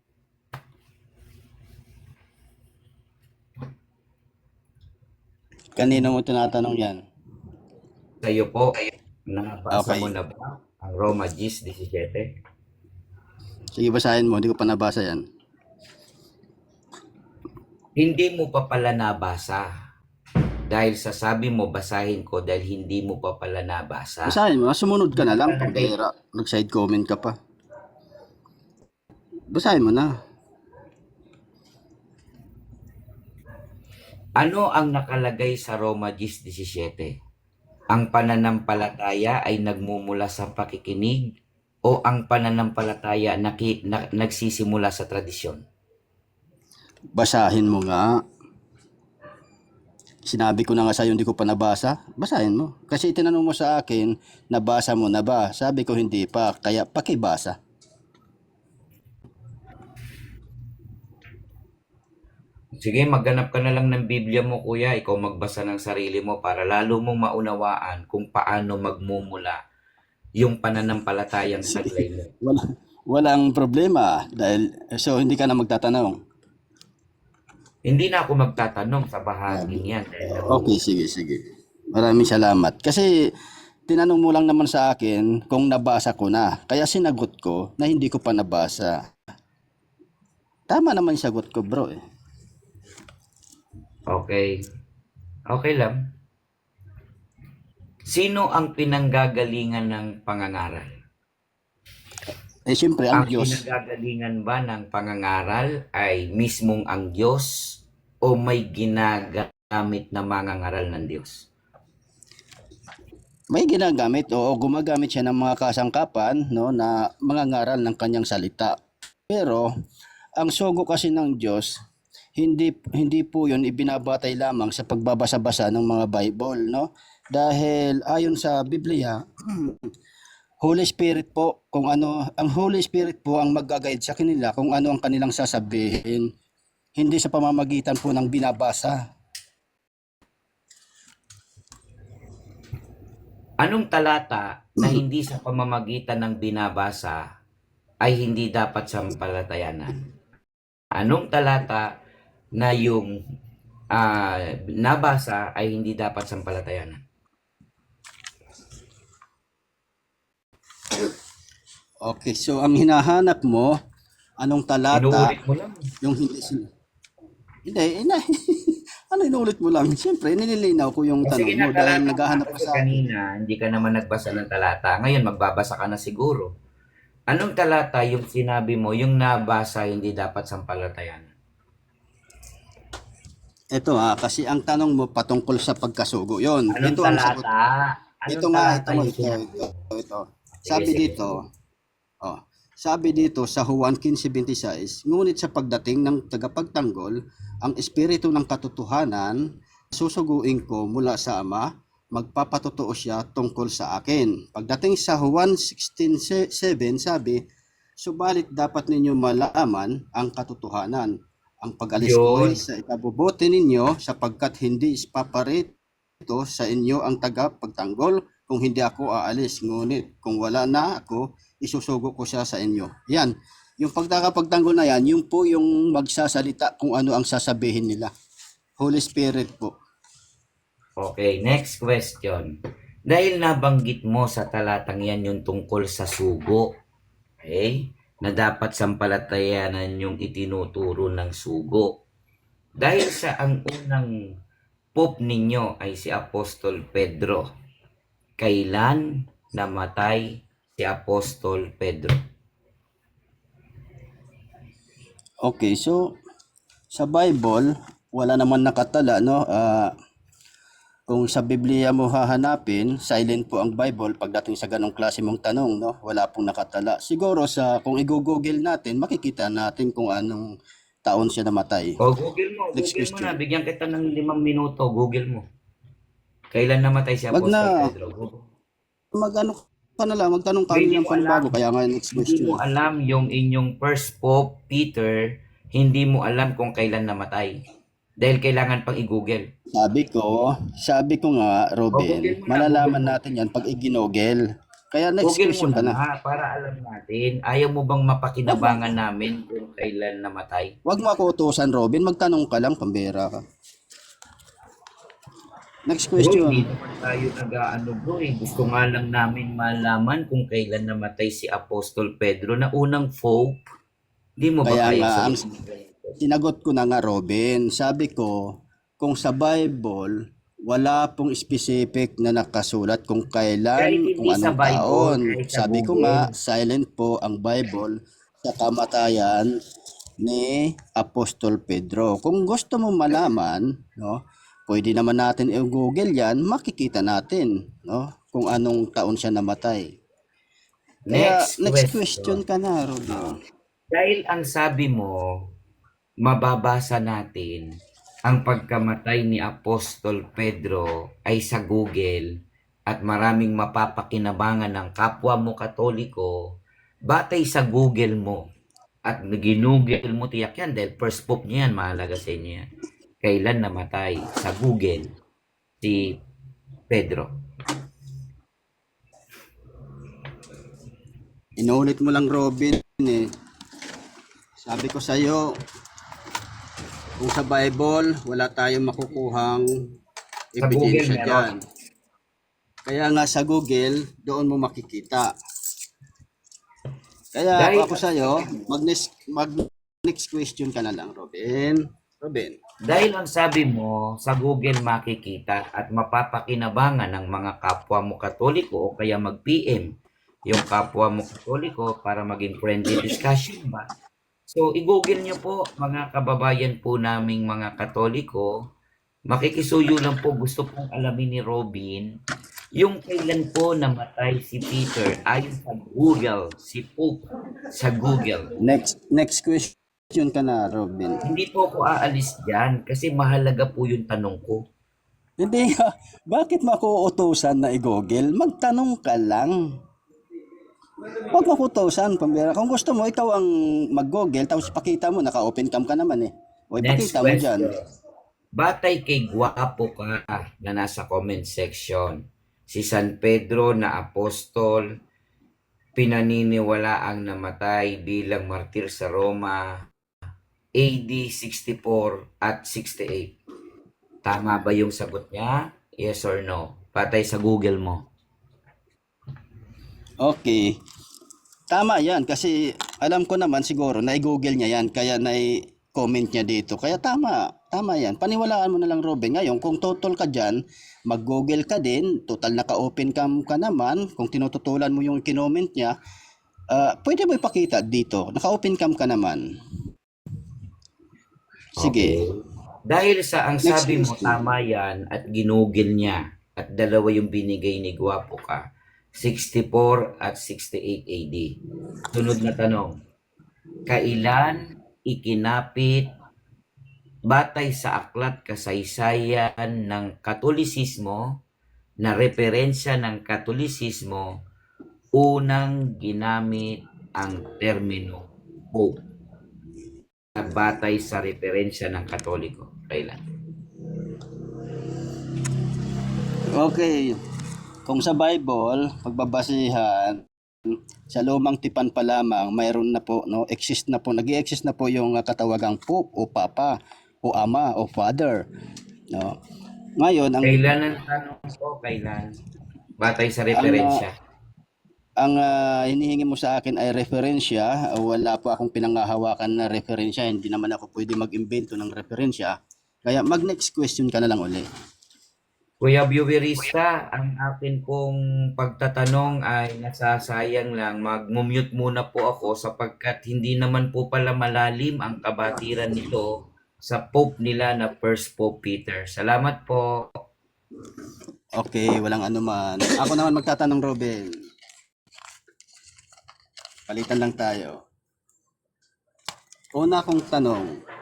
Speaker 5: Kanino mo tinatanong yan?
Speaker 1: Sa'yo po, nabasa
Speaker 5: Okay.
Speaker 1: mo na ba ang Roma 10:17?
Speaker 5: Sige, basahin mo. Hindi ko pa nabasa yan.
Speaker 1: Hindi mo pa pala nabasa. Dahil sasabi mo, basahin ko dahil hindi mo pa pala nabasa.
Speaker 5: Basahin mo. Sumunod ka na lang. Pambihira. Nag-side comment ka pa. Basahin mo na.
Speaker 1: Ano ang nakalagay sa Roma 10:17? Ang pananampalataya ay nagmumula sa pakikinig o ang pananampalataya nagsisimula sa tradisyon?
Speaker 5: Basahin mo nga. Sinabi ko na nga sa'yo, hindi ko pa nabasa. Basahin mo. Kasi tinanong mo sa akin, nabasa mo na ba? Sabi ko hindi pa. Kaya pakibasa.
Speaker 1: Sige, maghanap ka na lang ng Biblia mo, kuya. Ikaw magbasa ng sarili mo para lalo mong maunawaan kung paano magmumula yung pananampalatayang taglay mo.
Speaker 5: Walang problema. So, hindi ka na magtatanong.
Speaker 1: Hindi na ako magtatanong sa bahaging yan.
Speaker 5: Okay, sige. Maraming salamat. Kasi tinanong mo lang naman sa akin kung nabasa ko na. Kaya sinagot ko na hindi ko pa nabasa. Tama naman yung sagot ko, bro.
Speaker 1: Okay. Okay lang. Sino ang pinanggagalingan ng pangangaral?
Speaker 5: Siyempre, ang
Speaker 1: Ang
Speaker 5: Diyos.
Speaker 1: pinanggagalingan ba ng pangangaral ay mismong ang Diyos o may ginagamit na mangangaral ng Diyos?
Speaker 5: May ginagamit o gumagamit siya ng mga kasangkapan, no, na mangangaral ng kanyang salita. Pero ang sogo kasi ng Diyos, hindi po 'yun ibinabatay lamang sa pagbabasa-basa ng mga Bible, no? Dahil ayon sa Biblia, Holy Spirit po, kung ano, ang Holy Spirit po ang mag-guide sa kanila kung ano ang kanilang sasabihin, hindi sa pamamagitan po ng binabasa.
Speaker 1: Anong talata na hindi sa pamamagitan ng binabasa ay hindi dapat sampalatayanan? Anong talata na yung nabasa ay hindi dapat sampalatayanan?
Speaker 5: Okay, so ang hinahanap mo, anong talata,
Speaker 1: Inuulit mo lang.
Speaker 5: yung hindi hindi, ano inulit mo lang? Siyempre, nililinaw ko yung
Speaker 1: Kasi
Speaker 5: tanong mo dahil
Speaker 1: kinatalata
Speaker 5: naghahanap
Speaker 1: ka
Speaker 5: ka sa
Speaker 1: kanina, hindi ka naman nagbasa ng talata. Ngayon, magbabasa ka na siguro. Anong talata yung sinabi mo, yung nabasa hindi dapat sampalatayanan?
Speaker 5: ito kasi ang tanong mo patungkol sa pagkasugo. Yon,
Speaker 1: Anong
Speaker 5: ito ang sagot.
Speaker 1: talata?
Speaker 5: Ito
Speaker 1: Anong
Speaker 5: nga,
Speaker 1: talata yung sinabi?
Speaker 5: ito.
Speaker 1: Sige,
Speaker 5: Sabi
Speaker 1: sige.
Speaker 5: dito, sabi dito sa Juan 15:26, ngunit sa pagdating ng tagapagtanggol, ang espiritu ng katotohanan, susuguin ko mula sa Ama, magpapatotoo siya tungkol sa akin. Pagdating sa Juan 16:7, sabi, subalit dapat ninyo malaman ang katotohanan. Ang pag-alis ko
Speaker 1: Yun.
Speaker 5: ay sa ikabubuti ninyo sapagkat hindi ispaparito sa inyo ang tagapagtanggol kung hindi ako aalis. Ngunit kung wala na ako, isusugo ko siya sa inyo. Yan. Yung pagkakapagtanggol na yan, yun po yung magsasalita kung ano ang sasabihin nila. Holy Spirit po.
Speaker 1: Okay, next question. Dahil nabanggit mo sa talatang yan yung tungkol sa sugo, okay, na dapat sampalatayanan yung itinuturo ng sugo. Dahil sa ang unang pope ninyo ay si Apostol Pedro, kailan namatay si Apostol Pedro?
Speaker 5: Okay, so sa Bible, wala naman nakatala, no? Kung sa Biblia mo hahanapin, silent po ang Bible pagdating sa ganong klase mong tanong, no? Wala pong nakatala. Siguro kung i-google natin, makikita natin kung anong taon siya namatay.
Speaker 1: O, Google mo
Speaker 5: Next
Speaker 1: na.
Speaker 5: question.
Speaker 1: Bigyan kita ng 5 minuto. Google mo. Kailan namatay si
Speaker 5: Wag
Speaker 1: Apostol
Speaker 5: na.
Speaker 1: Pedro?
Speaker 5: Magtanong ka
Speaker 1: Hindi
Speaker 5: ng
Speaker 1: mo
Speaker 5: panibago,
Speaker 1: alam.
Speaker 5: kaya nga next
Speaker 1: Hindi mo
Speaker 5: question.
Speaker 1: alam yung inyong first Pope, Peter, hindi mo alam kung kailan namatay. Dahil kailangan pang i-google.
Speaker 5: Sabi ko nga, Robin,
Speaker 1: Google mo na,
Speaker 5: malalaman
Speaker 1: Google mo.
Speaker 5: natin yan pag i-ginogel. Kaya next
Speaker 1: Google mo
Speaker 5: question ka na.
Speaker 1: na para alam natin. Ayaw mo bang mapakinabangan namin kung kailan namatay?
Speaker 5: Huwag mo ako utusan, Robin. Magtanong ka lang, pambira ka. Next
Speaker 1: Bro, hindi
Speaker 5: question.
Speaker 1: naman tayo nag-aano bro eh. Gusto nga lang namin malaman kung kailan namatay si Apostol Pedro na unang Pope. Hindi mo ba
Speaker 5: Kaya
Speaker 1: kaya
Speaker 5: nga, ang
Speaker 1: sabihin?
Speaker 5: sinagot ko na nga, Robin. Sabi ko, kung sa Bible, wala pong specific na nakasulat kung
Speaker 1: Kahit
Speaker 5: kailan,
Speaker 1: hindi
Speaker 5: kung
Speaker 1: sa
Speaker 5: anong
Speaker 1: Bible,
Speaker 5: taon.
Speaker 1: kahit sa
Speaker 5: Sabi ko
Speaker 1: Google.
Speaker 5: nga, silent po ang Bible sa kamatayan ni Apostol Pedro. Kung gusto mo malaman, no, pwede naman natin i-google yan, makikita natin, no, kung anong taon siya namatay. Kaya next question ka na, Robin.
Speaker 1: Dahil ang sabi mo, mababasa natin ang pagkamatay ni Apostol Pedro ay sa Google at maraming mapapakinabangan ng kapwa mo Katoliko batay sa Google mo at ginugel mo tiyak yan dahil first pope niya yan, mahalaga sa inyo yan. Kailan namatay sa Google si Pedro?
Speaker 5: Inulit mo lang, Robin, eh. Sabi ko sa'yo, kung sa Bible, wala tayong makukuhang
Speaker 1: Sa Google
Speaker 5: ebidensya
Speaker 1: meron.
Speaker 5: dyan. Kaya nga sa Google, doon mo makikita. Kaya
Speaker 1: Dahil-
Speaker 5: ako sa'yo, mag-next question ka na lang, Robin. Robin.
Speaker 1: Dahil ang sabi mo, sa Google makikita at mapapakinabangan ng mga kapwa mo Katoliko o kaya mag-PM yung kapwa mo Katoliko para maging friendly discussion ba? So, i-google nyo po mga kababayan po naming mga Katoliko. Makikisuyo lang po, gusto pong alamin ni Robin yung kailan po namatay si Peter ayon sa Google, si Pope sa Google.
Speaker 5: Next question ka na, Robin.
Speaker 1: Hindi po ako aalis dyan kasi mahalaga po yung tanong ko.
Speaker 5: Hindi, bakit mo ako utusan na i-google? Magtanong ka lang. Huwag mo kutusan, pambira. Kung gusto mo, ikaw ang mag-google, tapos pakita mo, naka-open cam ka naman eh. O
Speaker 1: Next
Speaker 5: ipakita mo dyan.
Speaker 1: question. Batay kay gwapo ka na nasa comment section, si San Pedro na apostol, pinaniniwalaang namatay bilang martir sa Roma AD 64 at 68. Tama ba yung sagot niya? Yes or no? Batay sa Google mo.
Speaker 5: Okay. Tama yan kasi alam ko naman siguro na i-google niya yan kaya na-comment niya dito. Kaya tama, tama yan. Paniwalaan mo na lang, Robin. Ngayon, kung total ka dyan, mag-google ka din, total naka-open cam ka naman, kung tinututulan mo yung kinoment niya, pwede mo ipakita dito, naka-open cam ka naman. Sige.
Speaker 1: Okay. Dahil sa ang
Speaker 5: Next
Speaker 1: sabi mo
Speaker 5: question.
Speaker 1: tama yan at ginugil niya at dalawa yung binigay ni Gwapo ka, 64 at 68 AD. Sunod na tanong. Kailan ikinapit batay sa aklat kasaysayan ng Katolisismo na referensya ng Katolisismo unang ginamit ang termino Pope na batay sa referensya ng Katoliko? Kailan?
Speaker 5: Okay. Kung sa Bible, pagbabasihan, sa lumang tipan pa lamang, mayroon na po, no, exist na po, nag-i-exist na po yung katawagang Pope o Papa o Ama o Father. No? Ngayon,
Speaker 1: Kailan ang tanong ko? Kailan? Batay sa referensya.
Speaker 5: ang hinihingi mo sa akin ay referensya. Wala po akong pinanghahawakan na referensya. Hindi naman ako pwede mag-imbento ng referensya. Kaya mag-next question ka na lang uli.
Speaker 1: Kuya Viewerista, ang akin pong pagtatanong ay nasasayang lang. Mag-mute muna po ako sapagkat hindi naman po pala malalim ang kabatiran nito sa Pope nila na First Pope Peter. Salamat po.
Speaker 5: Okay, walang anuman. Ako naman magtatanong, Robin. Palitan lang tayo. Una kong tanong,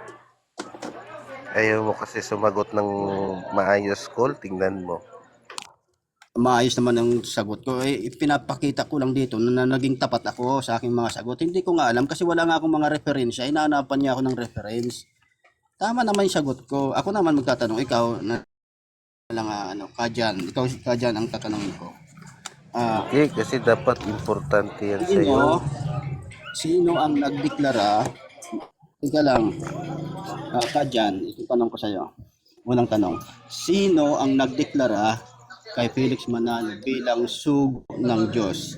Speaker 6: Ayaw mo kasi sumagot ng maayos, Cole. Tingnan mo.
Speaker 5: maayos naman ang sagot ko. Pinapakita ko lang dito na naging tapat ako sa aking mga sagot. Hindi ko nga alam kasi wala nga akong mga referensya. Inaanapan niya ako ng reference. Tama naman yung sagot ko. Ako naman magtatanong, ikaw na lang Kajan. Ikaw Kajan ang tatanungin ko.
Speaker 6: Okay, kasi dapat importante yan
Speaker 5: Sino,
Speaker 6: sa'yo.
Speaker 5: sino ang nagdeklara? Ika lang. Kajan, itatanong ko sa iyo. Unang tanong. Sino ang nagdeklara kay Felix Manalo bilang sugo ng Diyos?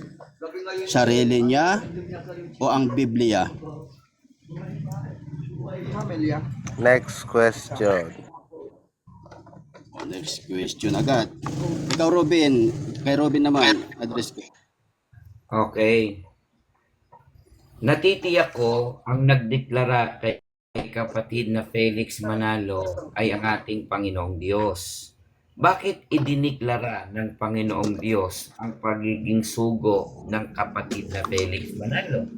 Speaker 5: Sarili niya o ang Biblia?
Speaker 6: Next question.
Speaker 5: Next question agad. Ikaw, Robin. Kay Robin naman, address ko.
Speaker 1: Okay. Natitiyak ko ang nagdeklara kay kapatid na Felix Manalo ay ang ating Panginoong Diyos. Bakit idiniklara ng Panginoong Diyos ang pagiging sugo ng kapatid na Felix Manalo?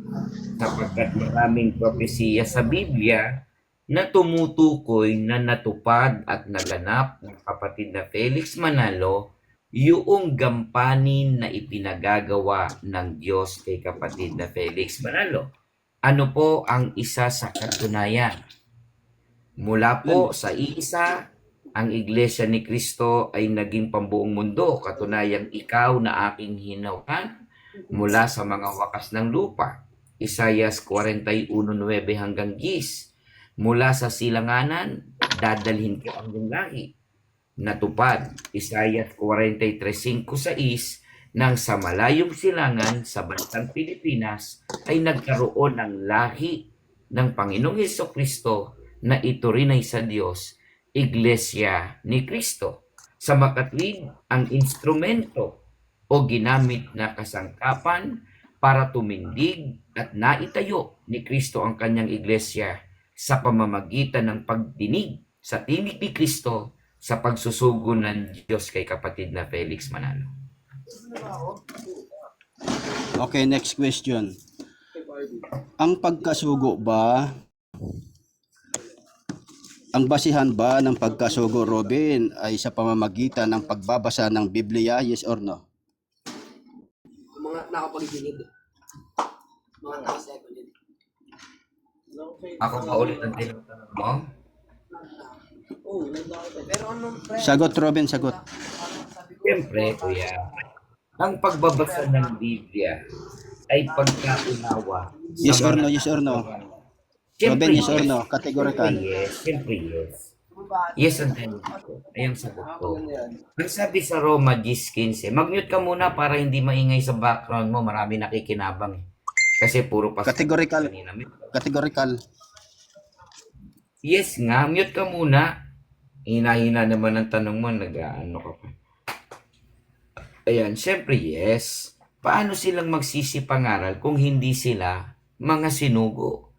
Speaker 1: Sapagkat maraming propesiya sa Biblia na tumutukoy na natupad at naganap ng kapatid na Felix Manalo yung gampanin na ipinagagawa ng Diyos kay kapatid na Felix Manalo. Ano po ang isa sa katunayan? Mula po sa iisa, ang Iglesia ni Cristo ay naging pambuong mundo. Katunayang ikaw na aking hinawakan mula sa mga wakas ng lupa. Isayas 41:9 hanggang 10. Mula sa silanganan, dadalhin ko ang iyong lahi. Natupad, Isayas 43:5-6, nang sa malayong silangan sa bansang Pilipinas ay nagkaroon ng lahi ng Panginoong Hesukristo na ito rin ay sa Diyos, Iglesia ni Cristo. Sa makatwid, ang instrumento o ginamit na kasangkapan para tumindig at naitayo ni Cristo ang kanyang iglesia sa pamamagitan ng pagdinig sa tinig ni Cristo sa pagsusugo ng Diyos kay kapatid na Felix Manalo.
Speaker 5: Okay, next question. Ang pagkasugo ba, ang basihan ba ng pagkasugo, Robin, ay sa pamamagitan ng pagbabasa ng Biblia, yes or no?
Speaker 1: Ako pa ulit ang tinatanong mo?
Speaker 5: Sagot, Robin, sagot.
Speaker 1: Siyempre, kuya, ang pagbabasa ng Biblia ay pagkaunawa sa
Speaker 5: Yes or
Speaker 1: mga
Speaker 5: no, yes or no?
Speaker 1: Siyempre,
Speaker 5: Robin, yes or
Speaker 1: yes.
Speaker 5: no? Categorical.
Speaker 1: Siyempre, yes. Yes ang tanong ko. Ay ang sagot ko. Ang sabi sa Roma 10:15, mag-mute ka muna para hindi maingay sa background mo. Marami nakikinabang eh. Kasi puro pa
Speaker 5: Categorical.
Speaker 1: kanina.
Speaker 5: Categorical.
Speaker 1: Yes nga, mute ka muna. Hina-hina naman ang tanong mo, nag-ano ka pa. Ayan, syempre yes. Paano silang magsisipangaral kung hindi sila mga sinugo?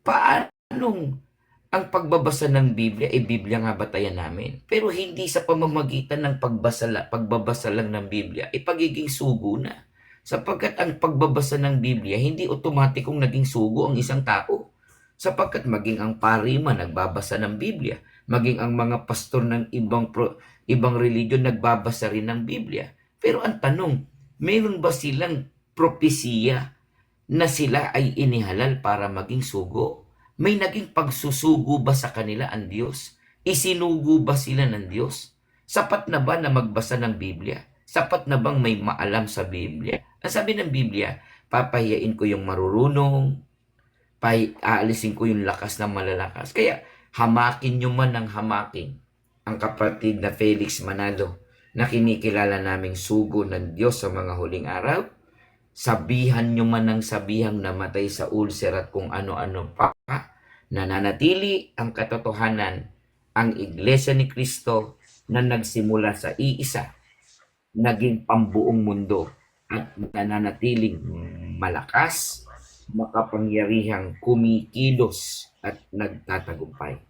Speaker 1: Paanong ang pagbabasa ng Biblia, Biblia nga batayan namin. Pero hindi sa pamamagitan ng pagbabasa lang ng Biblia, pagiging sugo na. Sapagkat ang pagbabasa ng Biblia, hindi otomatikong naging sugo ang isang tao. Sapagkat maging ang pari man nagbabasa ng Biblia, maging ang mga pastor ng ibang religion nagbabasa rin ng Biblia. Pero ang tanong, mayroon ba silang propesiya na sila ay inihalal para maging sugo? May naging pagsusugo ba sa kanila ang Diyos? Isinugo ba sila ng Diyos? Sapat na ba na magbasa ng Biblia? Sapat na bang may maalam sa Biblia? Ang sabi ng Biblia, papahiyain ko yung marurunong, aalisin ko yung lakas ng malalakas. Kaya hamakin nyo man ng hamakin ang kapatid na Felix Manalo na kinikilala naming sugo ng Diyos sa mga huling araw. Sabihan nyo man ng sabihang namatay sa ulcer at kung ano-ano pa, nananatili ang katotohanan, ang Iglesia ni Cristo na nagsimula sa iisa, naging pambuong mundo at nananatiling malakas, makapangyarihang kumikilos at nagtatagumpay.